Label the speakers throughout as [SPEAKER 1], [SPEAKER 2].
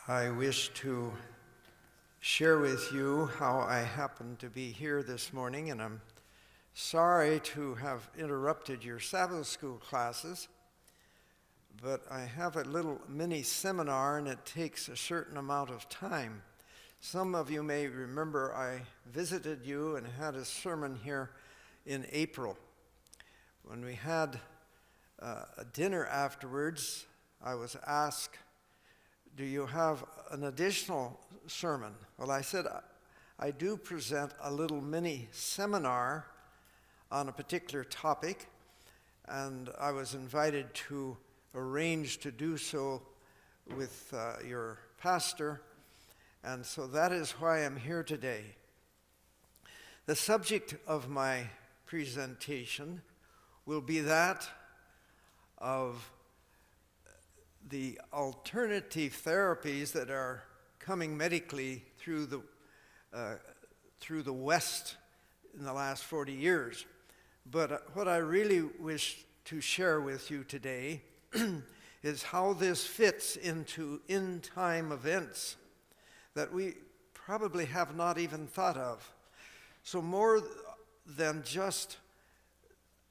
[SPEAKER 1] I wish to share with you how I happen to be here this morning, and I'm sorry to have interrupted your Sabbath school classes, but I have a little mini seminar and it takes a certain amount of time. Some of you may remember I visited you and had a sermon here in April. When we had a dinner afterwards, I was asked, do you have an additional sermon? Well, I said, I do present a little mini seminar on a particular topic, and I was invited to arrange to do so with your pastor, and so that is why I'm here today. The subject of my presentation will be that of the alternative therapies that are coming medically through the West in the last 40 years. But what I really wish to share with you today is how this fits into end-time events that we probably have not even thought of. So more than just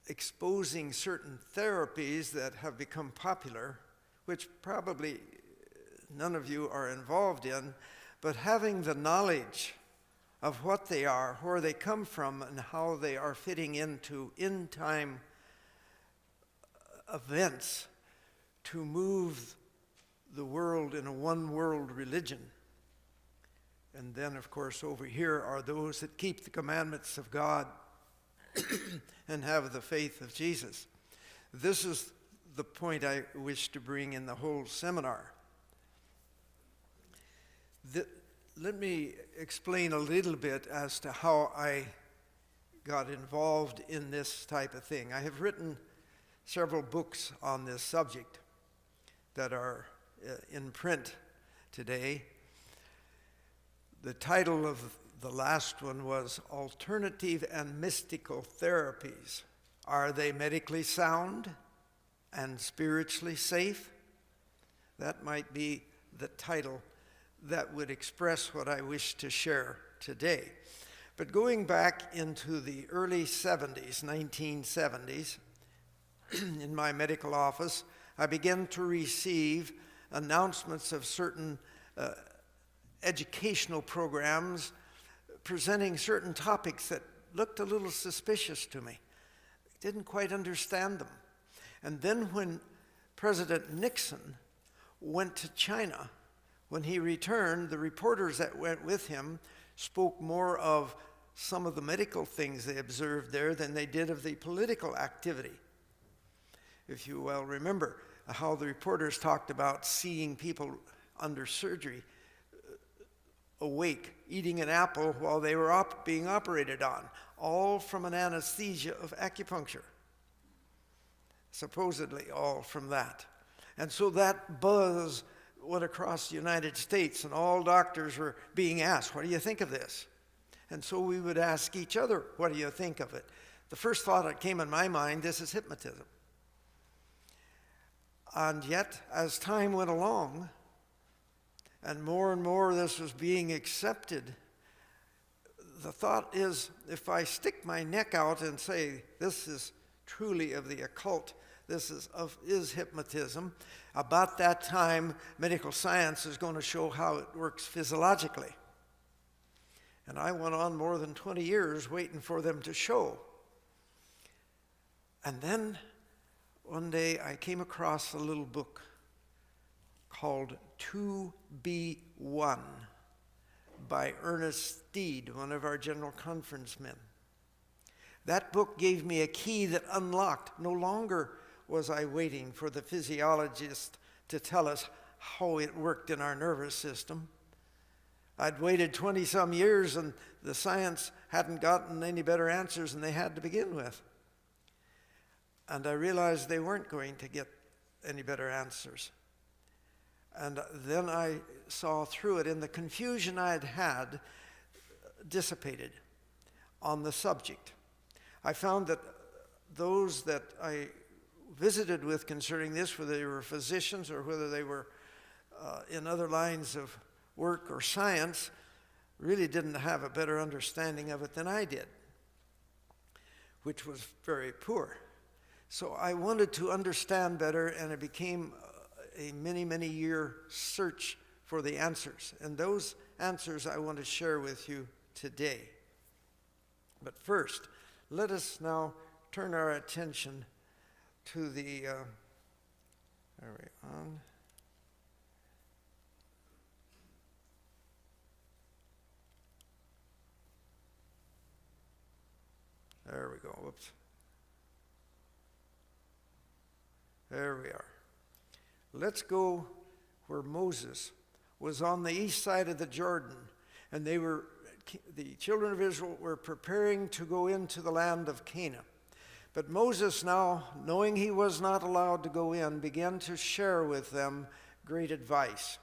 [SPEAKER 1] exposing certain therapies that have become popular, which probably none of you are involved in, but having the knowledge of what they are, where they come from, and how they are fitting into end-time events to move the world in a one-world religion. And then, of course, over here are those that keep the commandments of God and have the faith of Jesus. This is the point I wish to bring in the whole seminar. Let me explain a little bit as to how I got involved in this type of thing. I have written several books on this subject that are in print today. The title of the last one was Alternative and Mystical Therapies. Are they medically sound and spiritually safe? That might be the title that would express what I wish to share today. But going back into the early 70s, 1970s, in my medical office, I began to receive announcements of certain educational programs presenting certain topics that looked a little suspicious to me. Didn't quite understand them. And then when President Nixon went to China, when he returned, the reporters that went with him spoke more of some of the medical things they observed there than they did of the political activity. If you well remember how the reporters talked about seeing people under surgery awake, eating an apple while they were being operated on, all from an anesthesia of acupuncture. Supposedly all from that. And so that buzz went across the United States, and all doctors were being asked, what do you think of this? And so we would ask each other, what do you think of it? The first thought that came in my mind, this is hypnotism. And yet, as time went along, and more this was being accepted, the thought is, if I stick my neck out and say, this is truly of the occult, this is hypnotism, about that time, medical science is going to show how it works physiologically. And I went on more than 20 years waiting for them to show. And then one day I came across a little book called 2B1 by Ernest Steed, one of our General Conference men. That book gave me a key that unlocked. No longer was I waiting for the physiologist to tell us how it worked in our nervous system. I'd waited 20-some years and the science hadn't gotten any better answers than they had to begin with. And I realized they weren't going to get any better answers. And then I saw through it, and the confusion I had dissipated on the subject. I found that those that I visited with concerning this, whether they were physicians or whether they were in other lines of work or science really didn't have a better understanding of it than I did, which was very poor. So I wanted to understand better, and it became a many, many year search for the answers. And those answers I want to share with you today. But first, let us now turn our attention to the, There we go, whoops. There we are. Let's go where Moses was on the east side of the Jordan, and the children of Israel were preparing to go into the land of Canaan. But Moses now, knowing he was not allowed to go in, began to share with them great advice.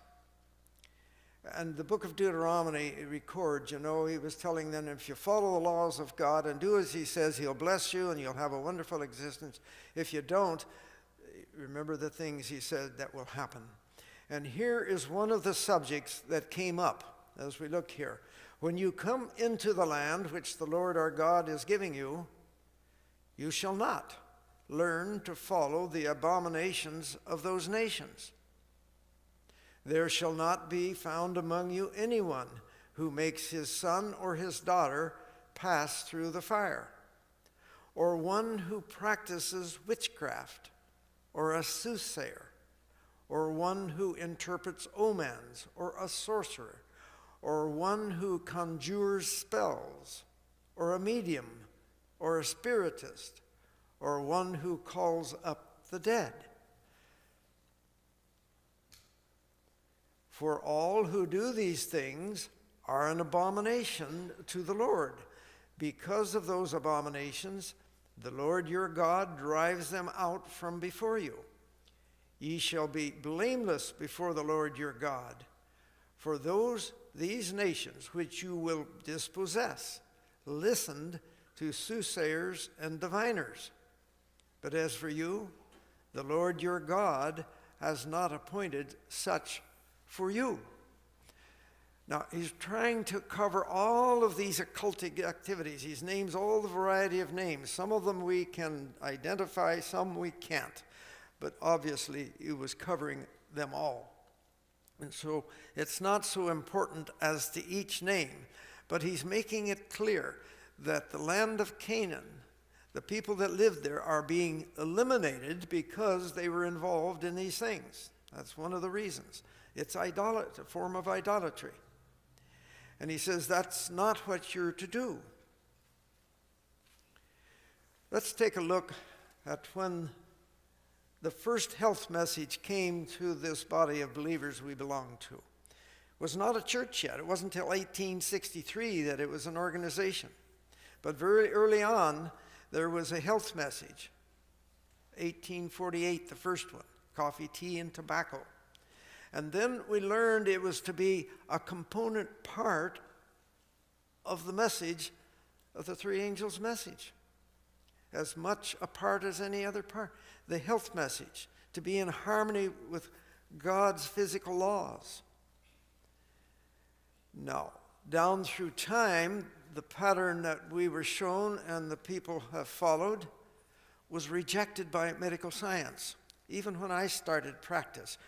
[SPEAKER 1] And the book of Deuteronomy records, he was telling them, if you follow the laws of God and do as he says, he'll bless you and you'll have a wonderful existence. If you don't, remember the things he said that will happen. And here is one of the subjects that came up as we look here. When you come into the land which the Lord our God is giving you, you shall not learn to follow the abominations of those nations. There shall not be found among you anyone who makes his son or his daughter pass through the fire, or one who practices witchcraft, or a soothsayer, or one who interprets omens, or a sorcerer, or one who conjures spells, or a medium, or a spiritist, or one who calls up the dead. For all who do these things are an abomination to the Lord. Because of those abominations, the Lord your God drives them out from before you. Ye shall be blameless before the Lord your God. For these nations which you will dispossess listened to soothsayers and diviners. But as for you, the Lord your God has not appointed such for you. Now, he's trying to cover all of these occultic activities. He names all the variety of names. Some of them we can identify, some we can't. But obviously, he was covering them all. And so it's not so important as to each name, but he's making it clear that the land of Canaan, the people that lived there, are being eliminated because they were involved in these things. That's one of the reasons. It's a form of idolatry. And he says that's not what you're to do. Let's take a look at when the first health message came to this body of believers we belong to. It was not a church yet. It wasn't until 1863 that it was an organization. But very early on, there was a health message. 1848, the first one, coffee, tea, and tobacco. And then we learned it was to be a component part of the message of the three angels' message. As much a part as any other part. The health message, to be in harmony with God's physical laws. Now, down through time, the pattern that we were shown and the people have followed was rejected by medical science. Even when I started practice,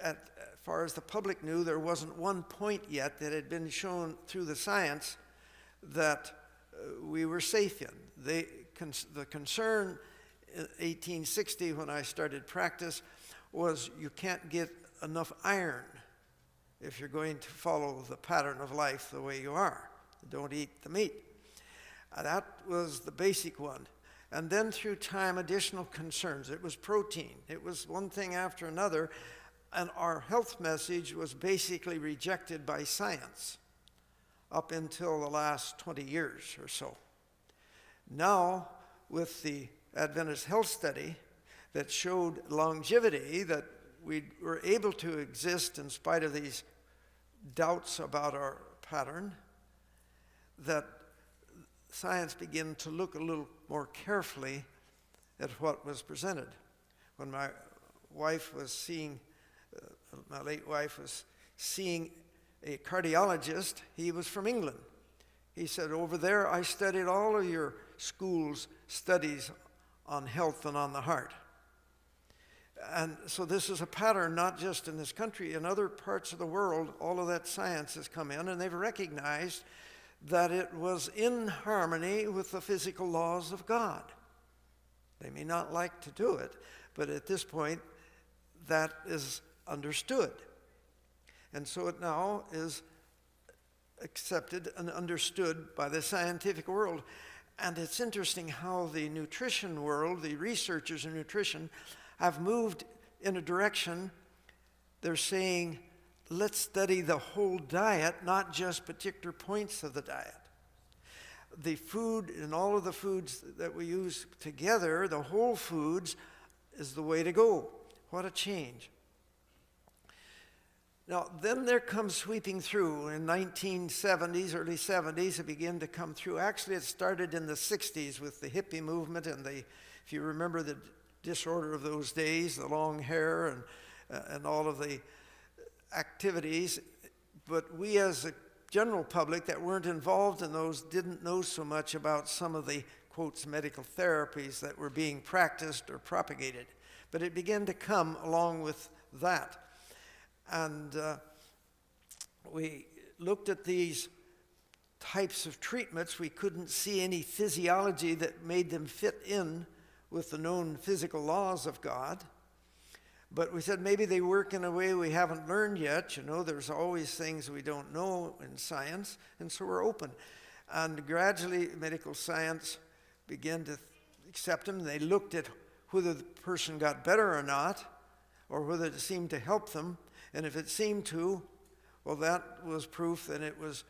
[SPEAKER 1] as far as the public knew, there wasn't one point yet that had been shown through the science that we were safe in. The concern in 1860 when I started practice was you can't get enough iron if you're going to follow the pattern of life the way you are. Don't eat the meat. That was the basic one. And then through time, additional concerns. It was protein. It was one thing after another. And our health message was basically rejected by science up until the last 20 years or so. Now, with the Adventist health study that showed longevity, that we were able to exist in spite of these doubts about our pattern, that science began to look a little more carefully at what was presented. When my wife was seeing My late wife was seeing a cardiologist. He was from England. He said, over there, I studied all of your school's studies on health and on the heart. And so this is a pattern, not just in this country. In other parts of the world, all of that science has come in, and they've recognized that it was in harmony with the physical laws of God. They may not like to do it, but at this point, that is understood. And so it now is accepted and understood by the scientific world. And it's interesting how the nutrition world, the researchers in nutrition, have moved in a direction. They're saying, let's study the whole diet, not just particular points of the diet. The food and all of the foods that we use together, the whole foods, is the way to go. What a change. Now, then there comes sweeping through in 1970s, early 70s, it began to come through. Actually, it started in the 60s with the hippie movement and if you remember the disorder of those days, the long hair and all of the activities. But we as a general public that weren't involved in those didn't know so much about some of the, quotes, medical therapies that were being practiced or propagated. But it began to come along with that. And we looked at these types of treatments. We couldn't see any physiology that made them fit in with the known physical laws of God. But we said maybe they work in a way we haven't learned yet. You know, there's always things we don't know in science, and so we're open. And gradually, medical science began to accept them. They looked at whether the person got better or not, or whether it seemed to help them. And if it seemed to, well, that was proof that it was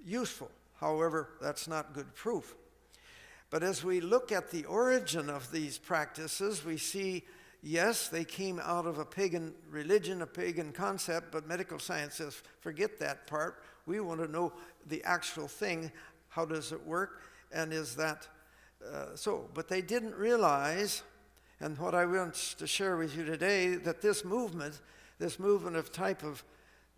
[SPEAKER 1] useful. However, that's not good proof. But as we look at the origin of these practices, we see, yes, they came out of a pagan religion, a pagan concept, but medical science says, forget that part. We want to know the actual thing. How does it work? And is that so? But they didn't realize, and what I want to share with you today, that this movement of type of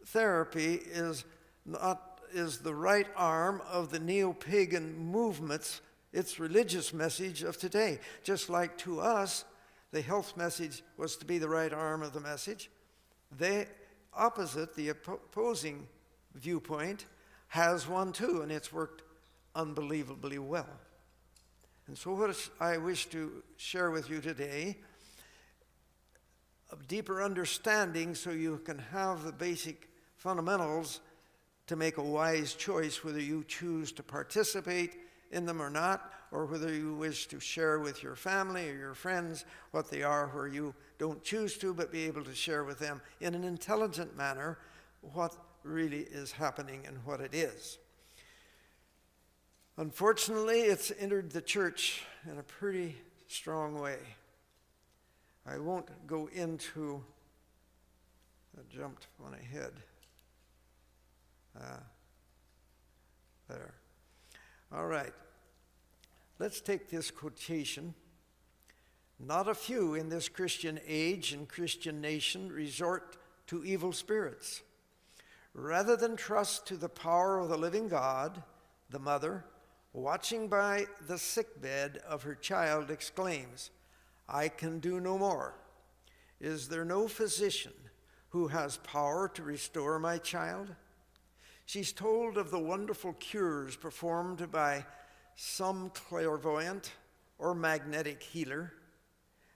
[SPEAKER 1] therapy is the right arm of the neo-pagan movements, its religious message of today. Just like to us, the health message was to be the right arm of the message. The opposite, the opposing viewpoint, has one too, and it's worked unbelievably well. And so what I wish to share with you today, a deeper understanding so you can have the basic fundamentals to make a wise choice whether you choose to participate in them or not, or whether you wish to share with your family or your friends what they are where you don't choose to, but be able to share with them in an intelligent manner what really is happening and what it is. Unfortunately, it's entered the church in a pretty strong way. I won't go into, I jumped one ahead. There. All right. Let's take this quotation. Not a few in this Christian age and Christian nation resort to evil spirits. Rather than trust to the power of the living God, the mother, watching by the sickbed of her child, exclaims, I can do no more. Is there no physician who has power to restore my child? She's told of the wonderful cures performed by some clairvoyant or magnetic healer,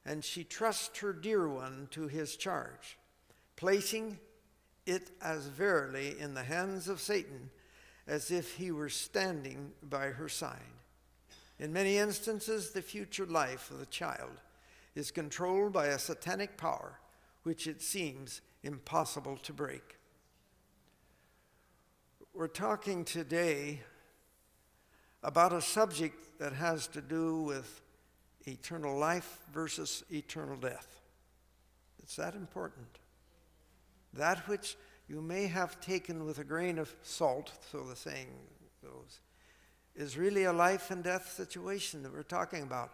[SPEAKER 1] and she trusts her dear one to his charge, placing it as verily in the hands of Satan as if he were standing by her side. In many instances, the future life of the child is controlled by a satanic power which it seems impossible to break. We're talking today about a subject that has to do with eternal life versus eternal death. It's that important. That which you may have taken with a grain of salt, so the saying goes, is really a life and death situation that we're talking about.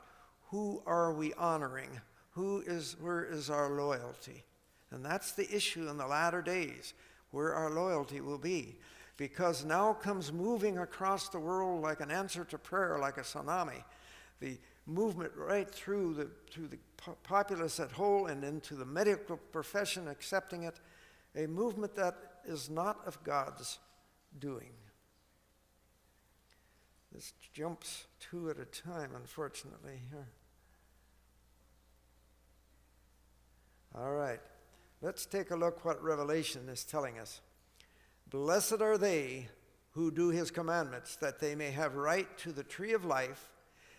[SPEAKER 1] Who are we honoring? Where is our loyalty? And that's the issue in the latter days, where our loyalty will be. Because now comes moving across the world like an answer to prayer, like a tsunami. The movement right through the populace at whole and into the medical profession accepting it, a movement that is not of God's doing. This jumps two at a time, unfortunately, here. All right, let's take a look what Revelation is telling us. Blessed are they who do his commandments, that they may have right to the tree of life,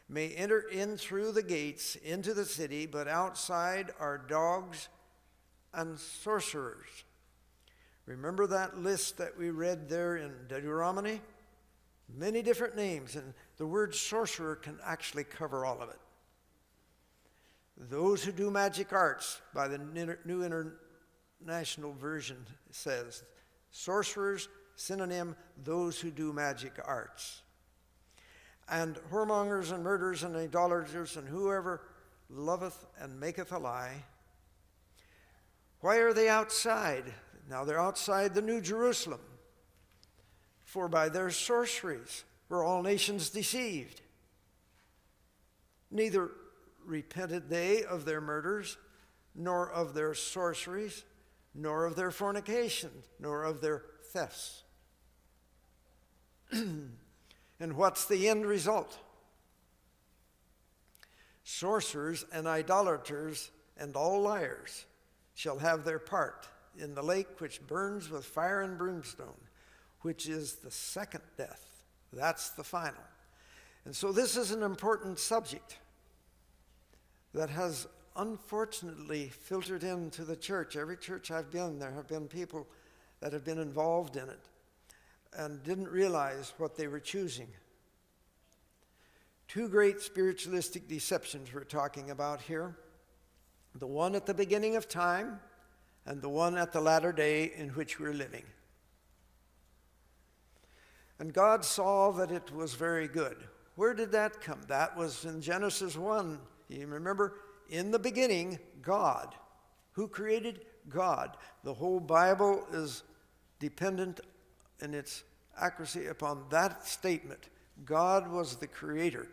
[SPEAKER 1] may enter in through the gates into the city, but outside are dogs and sorcerers. Remember that list that we read there in Deuteronomy? Many different names, and the word sorcerer can actually cover all of it. Those who do magic arts, by the New International Version says, sorcerers, synonym, those who do magic arts. And whoremongers and murderers and idolaters and whoever loveth and maketh a lie. Why are they outside? Now they're outside the New Jerusalem. For by their sorceries were all nations deceived. Neither repented they of their murders, nor of their sorceries, nor of their fornication, nor of their thefts. And what's the end result? Sorcerers and idolaters and all liars shall have their part in the lake which burns with fire and brimstone, which is the second death. That's the final. And so this is an important subject that has unfortunately filtered into the church. Every church I've been, there have been people that have been involved in it and didn't realize what they were choosing. Two great spiritualistic deceptions we're talking about here. The one at the beginning of time and the one at the latter day in which we're living. And God saw that it was very good. Where did that come? That was in Genesis 1. You remember, in the beginning, God. Who created? God. The whole Bible is dependent in its accuracy upon that statement. God was the creator.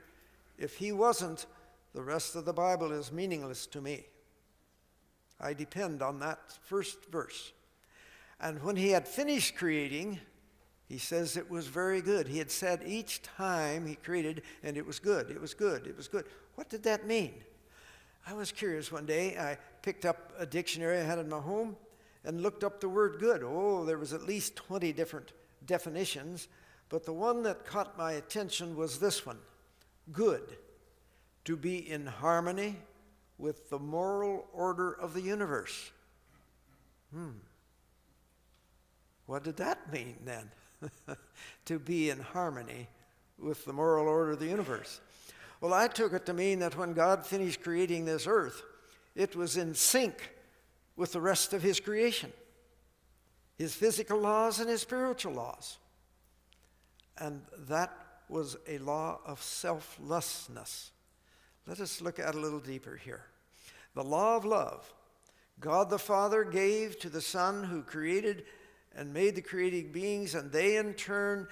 [SPEAKER 1] If he wasn't, the rest of the Bible is meaningless to me. I depend on that first verse. And when he had finished creating, he says it was very good. He had said each time he created, and it was good, it was good, it was good. What did that mean? I was curious one day. I picked up a dictionary I had in my home and looked up the word good. Oh, there was at least 20 different definitions, but the one that caught my attention was this one. Good, to be in harmony with the moral order of the universe. What did that mean then? To be in harmony with the moral order of the universe. Well, I took it to mean that when God finished creating this earth, it was in sync with the rest of his creation, his physical laws and his spiritual laws. And that was a law of selflessness. Let us look at it a little deeper here. The law of love. God the Father gave to the Son who created and made the created beings, and they in turn,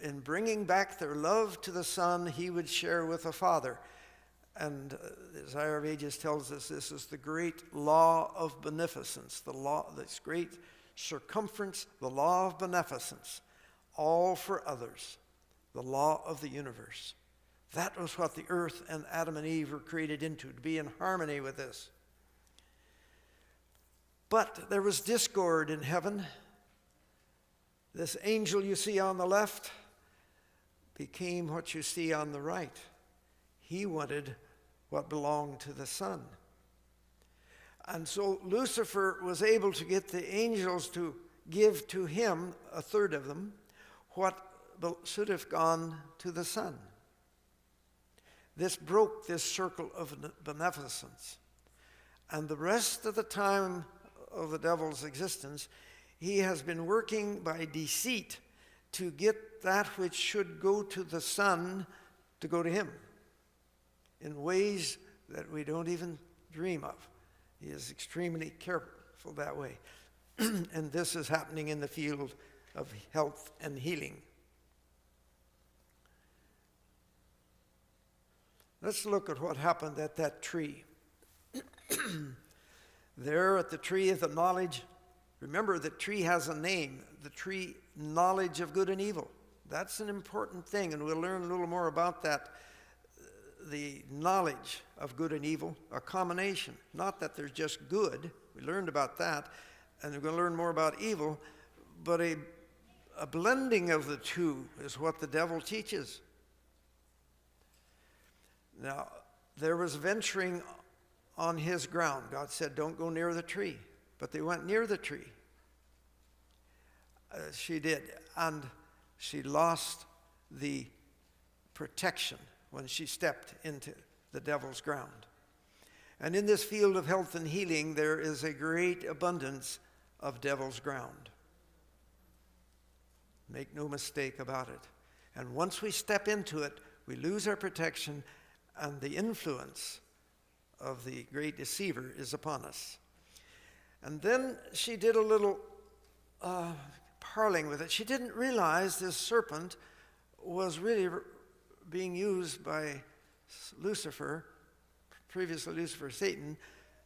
[SPEAKER 1] in bringing back their love to the Son, he would share with the Father. And Desire of Ages tells us this is the great law of beneficence, the law, this great circumference, the law of beneficence, all for others, the law of the universe. That was what the earth and Adam and Eve were created into, to be in harmony with this. But there was discord in heaven. This angel you see on the left became what you see on the right. He wanted what belonged to the Son. And so Lucifer was able to get the angels to give to him, a third of them, what should have gone to the Son. This broke this circle of beneficence. And the rest of the time of the devil's existence, he has been working by deceit to get that which should go to the Son to go to him in ways that we don't even dream of. He is extremely purposeful that way. And this is happening in the field of health and healing. Let's look at what happened at that tree. There at the tree of the knowledge, remember the tree has a name, the tree knowledge of good and evil. That's an important thing, and we'll learn a little more about that. The knowledge of good and evil, a combination. Not that there's just good, we learned about that, and we're going to learn more about evil, but a blending of the two is what the devil teaches. Now, there was venturing on his ground. God said, don't go near the tree. But they went near the tree. She did, and she lost the protection when she stepped into the devil's ground. And in this field of health and healing, there is a great abundance of devil's ground. Make no mistake about it. And once we step into it, we lose our protection, and the influence of the great deceiver is upon us. And then she did a little parling with it. She didn't realize this serpent was really being used by Lucifer, previously Lucifer, Satan,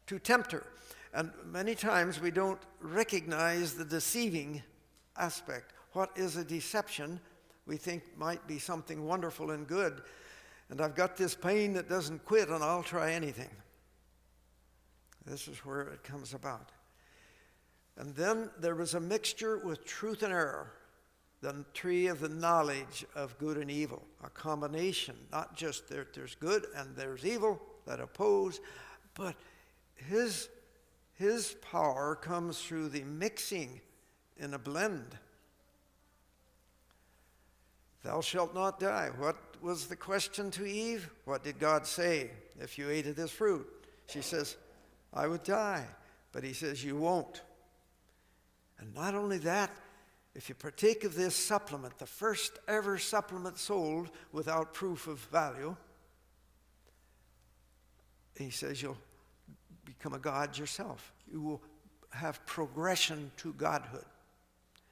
[SPEAKER 1] to tempt her. And many times we don't recognize the deceiving aspect. What is a deception we think might be something wonderful and good. And I've got this pain that doesn't quit, and I'll try anything. This is where it comes about. And then there was a mixture with truth and error, the tree of the knowledge of good and evil, a combination, not just there's good and there's evil that oppose, but his power comes through the mixing in a blend. Thou shalt not die. What was the question to Eve? What did God say? If you ate of this fruit, she says, I would die. But he says, you won't. And not only that, if you partake of this supplement, the first ever supplement sold without proof of value, he says you'll become a god yourself. You will have progression to godhood.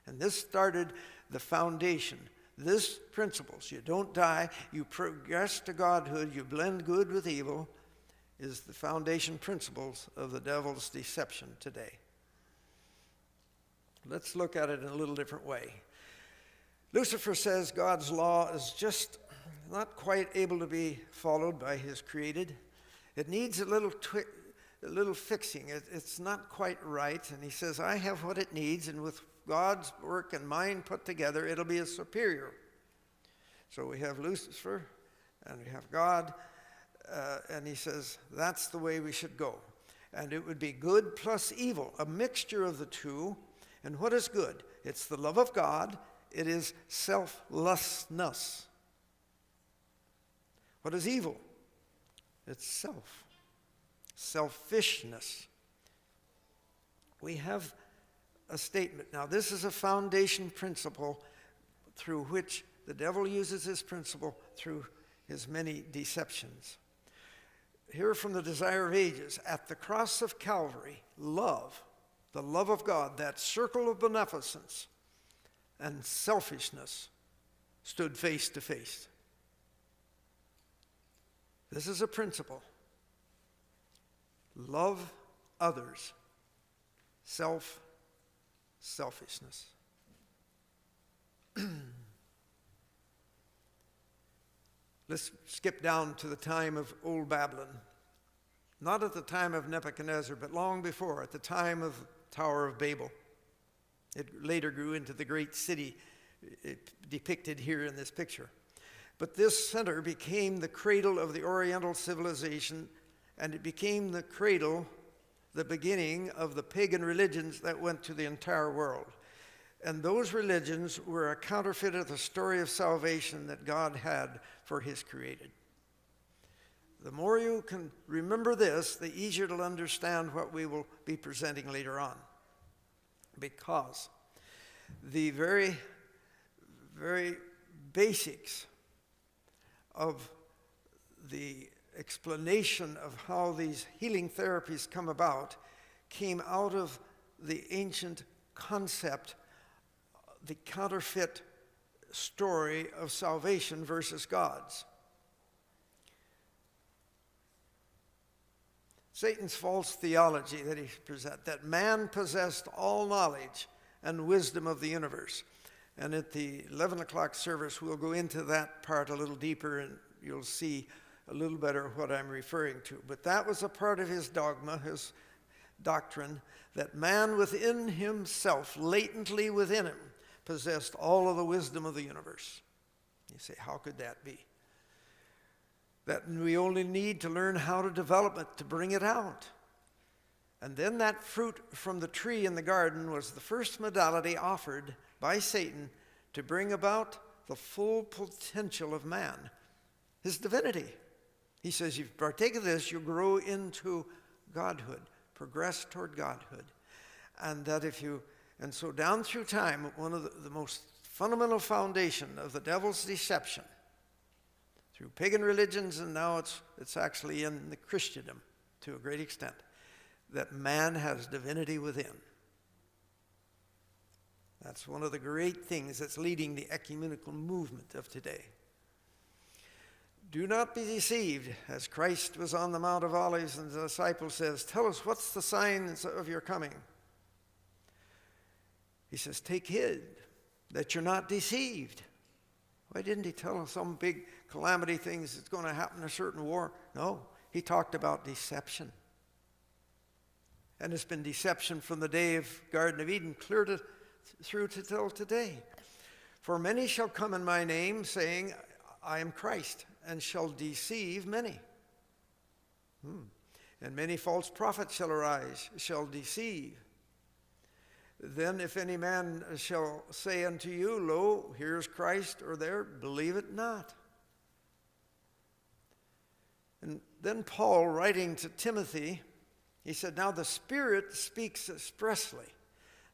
[SPEAKER 1] And this started the foundation. This principles, you don't die, you progress to godhood, you blend good with evil, is the foundation principles of the devil's deception today. Let's look at it in a little different way. Lucifer says God's law is just not quite able to be followed by his created. It needs a little fixing. It's not quite right. And he says, I have what it needs, and with God's work and mine put together, it'll be a superior. So we have Lucifer, and we have God, and he says, that's the way we should go. And it would be good plus evil, a mixture of the two. And what is good? It's the love of God. It is selflessness. What is evil? It's selfishness. We have a statement. Now, this is a foundation principle through which the devil uses this principle through his many deceptions. Here from the Desire of Ages, at the cross of Calvary, love, the love of God, that circle of beneficence and selfishness stood face to face. This is a principle. Love others, selfishness. Let's skip down to the time of old Babylon. Not at the time of Nebuchadnezzar, but long before, at the time of Tower of Babel. It later grew into the great city depicted here in this picture. But this center became the cradle of the Oriental civilization, and it became the cradle, the beginning of the pagan religions that went to the entire world. And those religions were a counterfeit of the story of salvation that God had for his created. The more you can remember this, the easier to understand what we will be presenting later on. Because the very, very basics of the explanation of how these healing therapies come about came out of the ancient concept, the counterfeit story of salvation versus God's. Satan's false theology that he presents, that man possessed all knowledge and wisdom of the universe. And at the 11 o'clock service, we'll go into that part a little deeper, and you'll see a little better what I'm referring to. But that was a part of his dogma, his doctrine, that man within himself, latently within him, possessed all of the wisdom of the universe. You say, how could that be? That we only need to learn how to develop it, to bring it out. And then that fruit from the tree in the garden was the first modality offered by Satan to bring about the full potential of man, his divinity. He says, if you partake of this, you'll grow into godhood, progress toward godhood. And that and so down through time, one of the most fundamental foundation of the devil's deception, through pagan religions, and now it's actually in the Christendom to a great extent, that man has divinity within. That's one of the great things that's leading the ecumenical movement of today. Do not be deceived, as Christ was on the Mount of Olives and the disciple says, tell us, what's the signs of your coming? He says, take heed that you're not deceived. Why didn't he tell us some big calamity things that's going to happen in a certain war? No, he talked about deception. And it's been deception from the day of Garden of Eden clear through to till today. For many shall come in my name, saying, I am Christ, and shall deceive many. And many false prophets shall arise, shall deceive. Then if any man shall say unto you, lo, here's Christ, or there, believe it not. And then Paul, writing to Timothy, he said, now the Spirit speaks expressly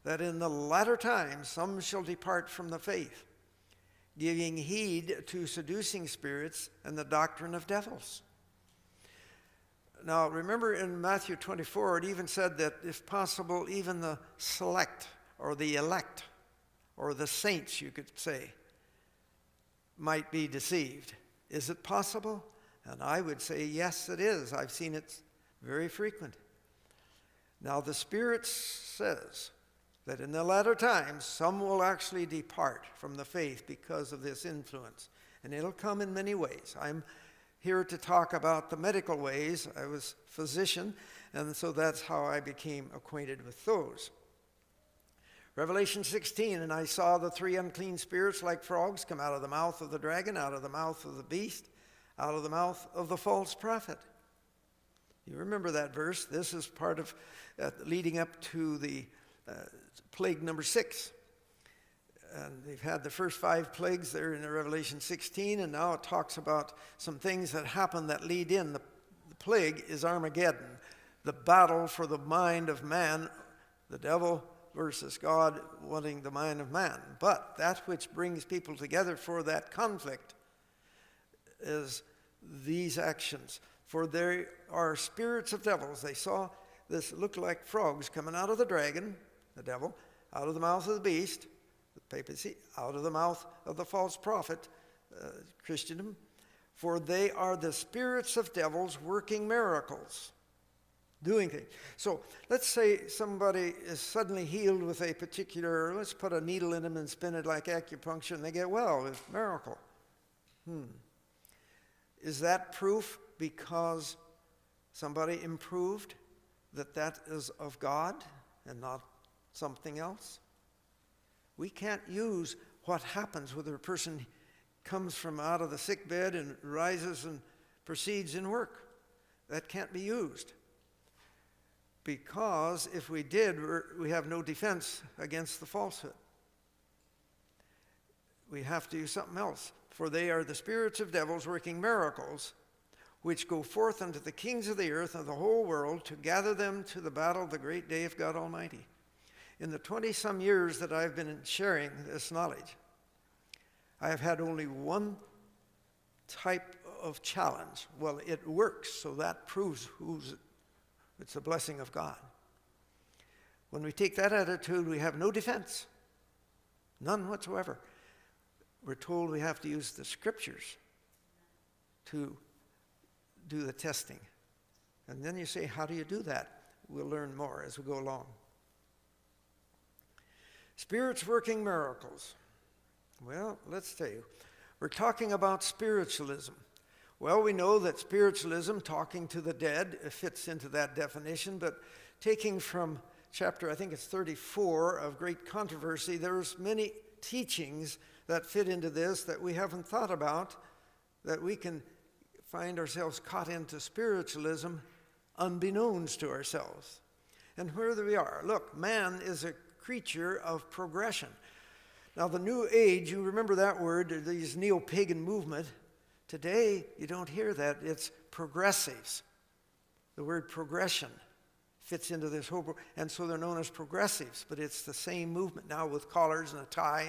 [SPEAKER 1] that in the latter times some shall depart from the faith, giving heed to seducing spirits and the doctrine of devils. Now, remember in Matthew 24, it even said that if possible, even the select or the elect or the saints, you could say, might be deceived. Is it possible? And I would say, yes, it is. I've seen it very frequent. Now, the Spirit says that in the latter times, some will actually depart from the faith because of this influence. And it'll come in many ways. I'm here to talk about the medical ways. I was a physician, and so that's how I became acquainted with those. Revelation 16, and I saw the three unclean spirits like frogs come out of the mouth of the dragon, out of the mouth of the beast, out of the mouth of the false prophet. You remember that verse. This is part of leading up to the plague number 6. And they've had the first 5 plagues there in Revelation 16, and now it talks about some things that happen that lead in. The plague is Armageddon, the battle for the mind of man, the devil versus God wanting the mind of man. But that which brings people together for that conflict is these actions. For there are spirits of devils. They saw this look like frogs coming out of the dragon, the devil, out of the mouth of the beast, the papacy, out of the mouth of the false prophet, Christendom. For they are the spirits of devils working miracles, doing things. So let's say somebody is suddenly healed with a particular, let's put a needle in them and spin it like acupuncture, and they get well. It's a miracle. Is that proof because somebody improved that is of God and not something else? We can't use what happens whether a person comes from out of the sick bed and rises and proceeds in work. That can't be used. Because if we did, we have no defense against the falsehood. We have to use something else. For they are the spirits of devils working miracles, which go forth unto the kings of the earth and the whole world to gather them to the battle of the great day of God Almighty. In the 20-some years that I've been sharing this knowledge, I have had only one type of challenge. Well, it works, so that proves it's a blessing of God. When we take that attitude, we have no defense, none whatsoever. We're told we have to use the scriptures to do the testing. And then you say, how do you do that? We'll learn more as we go along. Spirits working miracles. Well, let's tell you. We're talking about spiritualism. Well, we know that spiritualism, talking to the dead, fits into that definition, but taking from chapter, I think it's 34 of Great Controversy, there's many teachings that fit into this that we haven't thought about, that we can find ourselves caught into spiritualism unbeknownst to ourselves. And where we are, look, man is a creature of progression. Now, the New Age, you remember that word, these neo-pagan movement. Today, you don't hear that. It's progressives. The word progression fits into this whole, and so they're known as progressives, but it's the same movement now with collars and a tie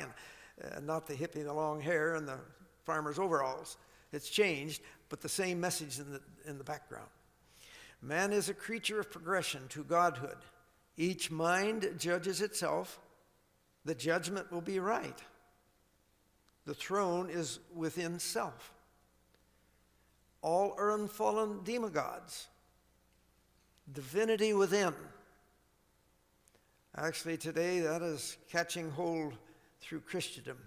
[SPEAKER 1] and not the hippie, the long hair and the farmer's overalls. It's changed, but the same message in the background. Man is a creature of progression to godhood. Each mind judges itself. The judgment will be right. The throne is within self. All are unfallen demigods. Divinity within. Actually, today that is catching hold through Christendom.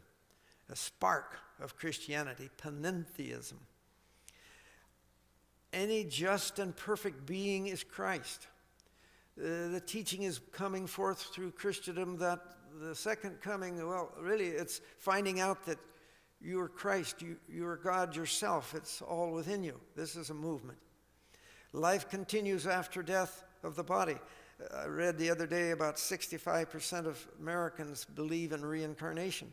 [SPEAKER 1] A spark of Christianity, panentheism. Any just and perfect being is Christ. The teaching is coming forth through Christendom that the second coming, well, really it's finding out that you are Christ, you are God yourself. It's all within you. This is a movement. Life continues after death of the body. I read the other day about 65% of Americans believe in reincarnation.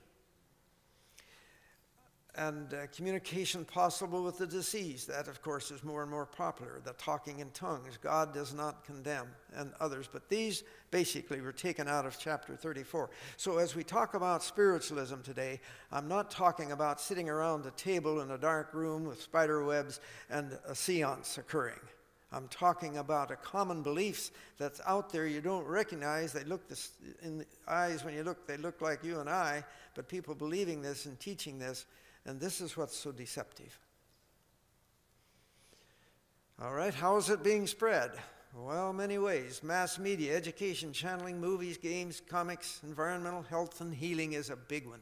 [SPEAKER 1] And communication possible with the deceased. That, of course, is more and more popular. The talking in tongues. God does not condemn, and others. But these basically were taken out of chapter 34. So as we talk about spiritualism today, I'm not talking about sitting around a table in a dark room with spider webs and a seance occurring. I'm talking about a common beliefs that's out there you don't recognize. They look this, in the eyes when you look, they look like you and I, but people believing this and teaching this. And this is what's so deceptive. All right, how is it being spread? Well, many ways. Mass media, education, channeling, movies, games, comics, environmental health, and healing is a big one.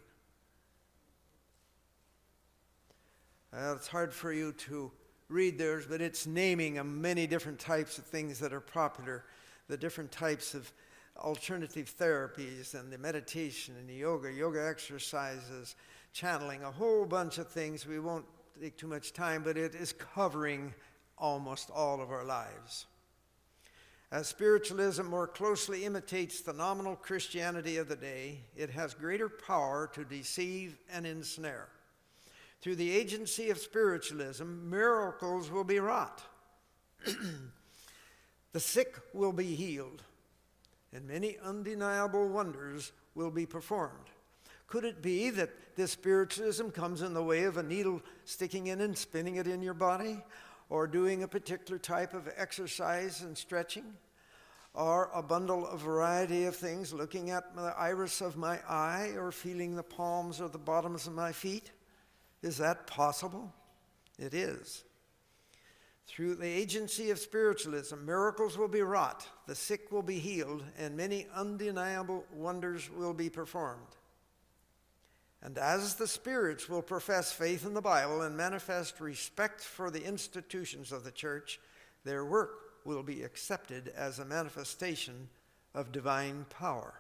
[SPEAKER 1] It's hard for you to read theirs, but it's naming many different types of things that are popular, the different types of alternative therapies and the meditation and the yoga exercises, channeling, a whole bunch of things. We won't take too much time, but it is covering almost all of our lives. As spiritualism more closely imitates the nominal Christianity of the day, it has greater power to deceive and ensnare. Through the agency of spiritualism, miracles will be wrought. The sick will be healed, and many undeniable wonders will be performed. Could it be that this spiritualism comes in the way of a needle sticking in and spinning it in your body, or doing a particular type of exercise and stretching, or a bundle of variety of things, looking at the iris of my eye, or feeling the palms or the bottoms of my feet? Is that possible? It is. Through the agency of spiritualism, miracles will be wrought, the sick will be healed, and many undeniable wonders will be performed. And as the spirits will profess faith in the Bible and manifest respect for the institutions of the church, their work will be accepted as a manifestation of divine power.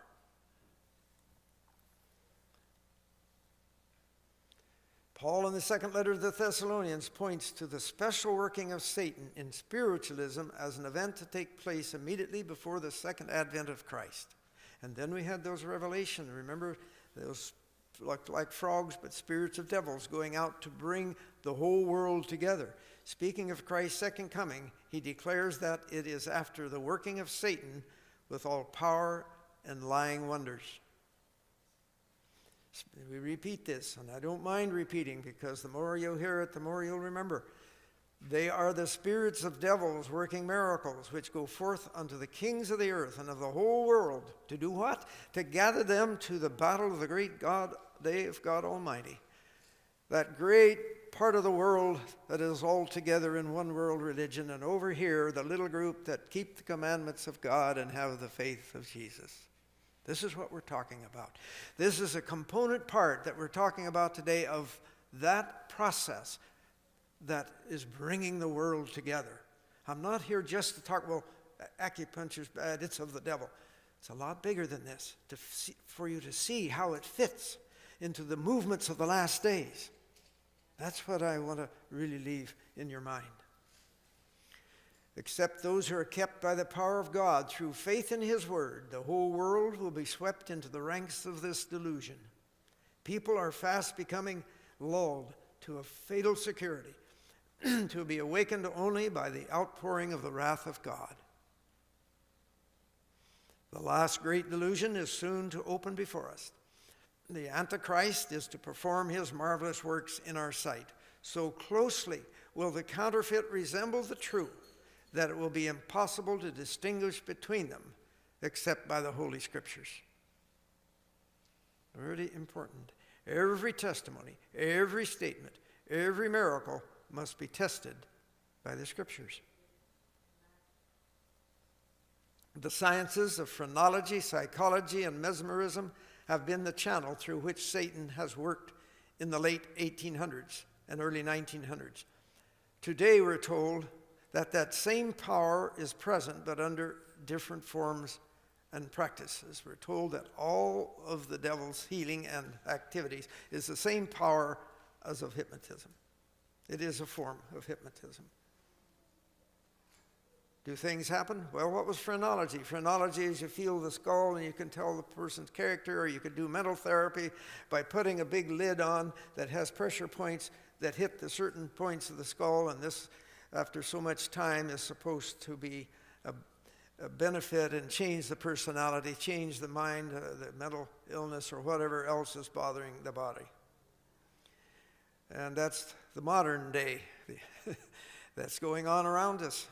[SPEAKER 1] Paul in the second letter to the Thessalonians points to the special working of Satan in spiritualism as an event to take place immediately before the second advent of Christ. And then we had those revelations. Remember, those looked like frogs, but spirits of devils going out to bring the whole world together. Speaking of Christ's second coming, he declares that it is after the working of Satan with all power and lying wonders. We repeat this, and I don't mind repeating, because the more you'll hear it, the more you'll remember. They are the spirits of devils working miracles, which go forth unto the kings of the earth and of the whole world. To do what? To gather them to the battle of the great day of God Almighty. That great part of the world that is all together in one world religion, and over here, the little group that keep the commandments of God and have the faith of Jesus. This is what we're talking about. This is a component part that we're talking about today of that process that is bringing the world together. I'm not here just to talk, well, acupuncture's bad, it's of the devil. It's a lot bigger than this, for you to see how it fits into the movements of the last days. That's what I want to really leave in your mind. Except those who are kept by the power of God through faith in his word, the whole world will be swept into the ranks of this delusion. People are fast becoming lulled to a fatal security, to be awakened only by the outpouring of the wrath of God. The last great delusion is soon to open before us. The Antichrist is to perform his marvelous works in our sight. So closely will the counterfeit resemble the true that it will be impossible to distinguish between them except by the Holy Scriptures. Very important. Every testimony, every statement, every miracle must be tested by the Scriptures. The sciences of phrenology, psychology, and mesmerism have been the channel through which Satan has worked in the late 1800s and early 1900s. Today we're told that that same power is present, but under different forms and practices. We're told that all of the devil's healing and activities is the same power as of hypnotism. It is a form of hypnotism. Do things happen? Well, what was phrenology? Phrenology is you feel the skull and you can tell the person's character, or you could do mental therapy by putting a big lid on that has pressure points that hit the certain points of the skull, and this, after so much time, is supposed to be a benefit and change the personality, change the mind, the mental illness, or whatever else is bothering the body. And that's the modern day that's going on around us.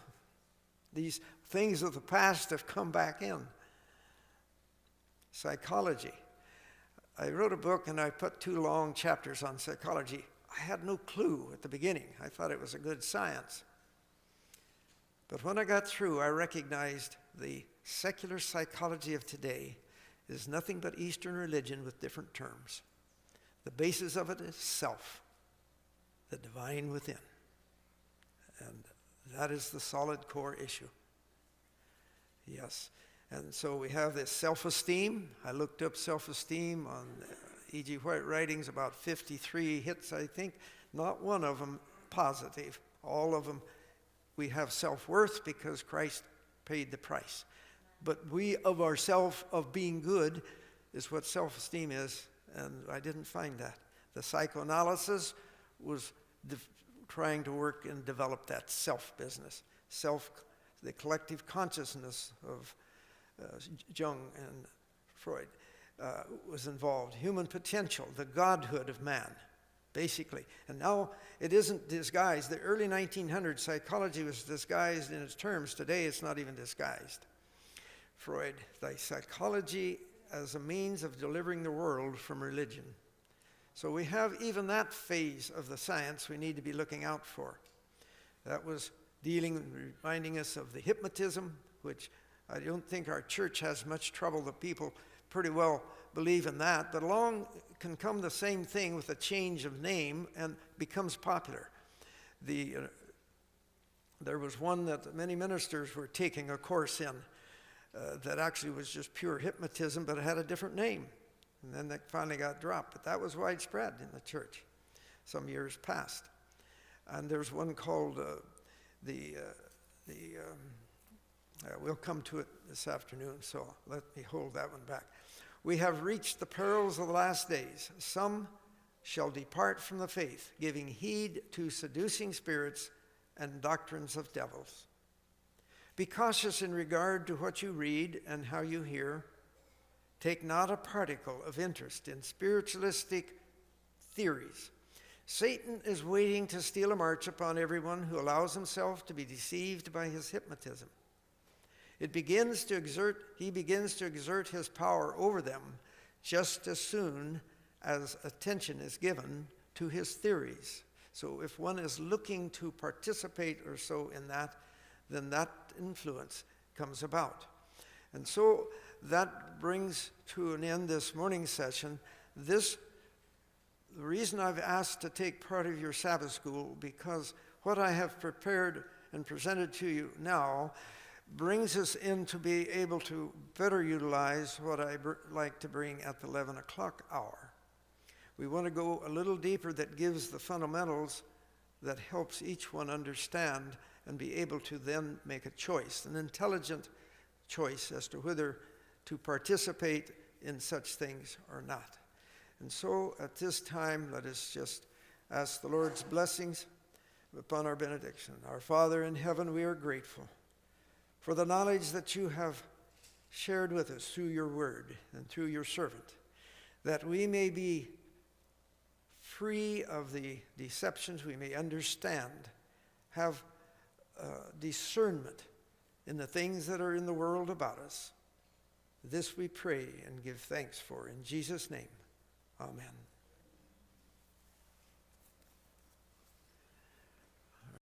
[SPEAKER 1] These things of the past have come back in. Psychology. I wrote a book and I put 2 long chapters on psychology. I had no clue at the beginning. I thought it was a good science. But when I got through, I recognized the secular psychology of today is nothing but Eastern religion with different terms. The basis of it is self, the divine within. And that is the solid core issue. Yes. And so we have this self-esteem. I looked up self-esteem on E.G. White writings, about 53 hits, I think. Not one of them positive. All of them, we have self-worth because Christ paid the price. But we of ourself, of being good, is what self-esteem is, and I didn't find that. The psychoanalysis was trying to work and develop that self-business, the collective consciousness of Jung and Freud was involved. Human potential, the godhood of man, basically. And now it isn't disguised. The early 1900s, psychology was disguised in its terms. Today it's not even disguised. Freud, the psychology as a means of delivering the world from religion. So we have even that phase of the science we need to be looking out for. That was reminding us of the hypnotism, which I don't think our church has much trouble. The people pretty well believe in that. But along can come the same thing with a change of name and becomes popular. There was one that many ministers were taking a course in that actually was just pure hypnotism, but it had a different name. And then that finally got dropped. But that was widespread in the church some years past. And there's one called we'll come to it this afternoon, so let me hold that one back. We have reached the perils of the last days. Some shall depart from the faith, giving heed to seducing spirits and doctrines of devils. Be cautious in regard to what you read and how you hear. Take not a particle of interest in spiritualistic theories. Satan is waiting to steal a march upon everyone who allows himself to be deceived by his hypnotism. He begins to exert his power over them just as soon as attention is given to his theories. So if one is looking to participate or so in that, then that influence comes about. And so that brings to an end this morning's session. The reason I've asked to take part of your Sabbath school, because what I have prepared and presented to you now brings us in to be able to better utilize what I like to bring at the 11 o'clock hour. We want to go a little deeper that gives the fundamentals that helps each one understand and be able to then make a choice, an intelligent choice as to whether to participate in such things or not. And so at this time, let us just ask the Lord's blessings upon our benediction. Our Father in heaven, we are grateful for the knowledge that you have shared with us through your word and through your servant, that we may be free of the deceptions, we may understand, have discernment in the things that are in the world about us. This we pray and give thanks for. In Jesus' name, amen.